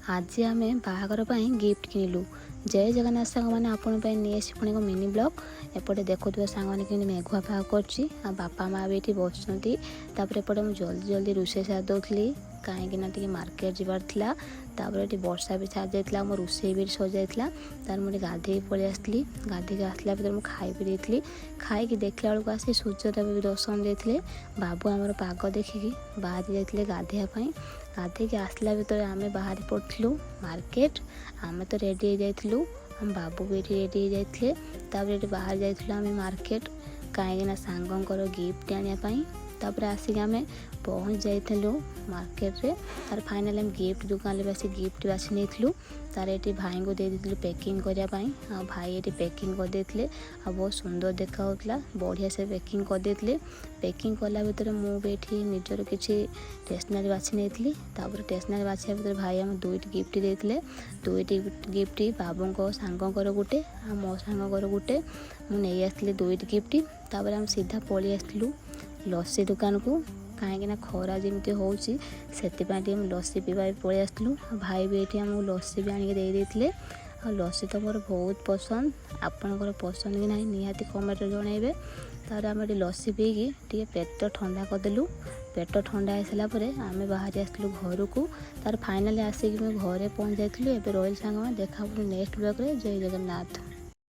आज आम बाहागर गिफ्ट किणिलु। जय जगन्नाथ सांग मैंने आपण नहीं पुणी मिनी ब्लॉग एपटे देखुवा सांग मैंने कि मेघुआ पाग कर बापा माँ भी ये बसुँच। एपटे मुझे जल्दी जल्दी रोषे सारी दूसरी कहीं मार्केट जबार था। ये वर्षा भी छाड़ जाता मो रोषे भी सजाइला। तार मुझे गाधे पलि आसली। गाधे आसला भर मुझे खाई भी देती। खाई देखला बेलू आसी सूर्यदेव भी दर्शन देते। बाबू आमर पाग देखिकी बाहरी जाते गाधेवाई। गाधे आसला भर आम बाहरी पड़ू मार्केट। आम तो रेडी हो जाइलु। हम बाबू भी ये रेडी हो जाते। ये बाहर जाइलु मार्केट कहीं सांगर गिफ्ट आने। तापर आसिक आम पहुँच जाइलु मार्केट रे। तार फाइनाल आम गिफ्ट दुकान बस गिफ्ट बाछि नहीं। तार ये भाई को दे देलु पैकिंग करने। भाई ये पैकिंग कर देते। बहुत सुंदर देखा बढ़िया से पैकिंग कर देते। पैकिंग कला भर मुझे निजर किसी स्टेशनरी बाछि नहीं। स्टेशनरी बाछा भर भाई आम दुईट गिफ्ट देते। दुईट गिफ्ट बाबू को सांगर गोटे मो सांगर गोटे मुझे आसली दुईट गिफ्ट। तापर आम सीधा पलि आसलु लस्सी दुकान को कहीं खरा जमी हो लस्सी पीवा पलि आसलु। भाई भी ये आमको लस्सी भी आनिक देते। लस्सी तो मोर बहुत पसंद। आपणकर पसंद कि नहीं निहाती कमेंट जनइबे। तार आम लस्सी पीकी टे पेट ठंडा करदेलु। पेट ठंडा हो सारापर आम बाहरी आसलु घर को। तार फाइनाली आसिक घरे पहुँच जाइलु। एवं रही सांग देखा नेक्स्ट ब्लॉग रे। जय जगन्नाथ।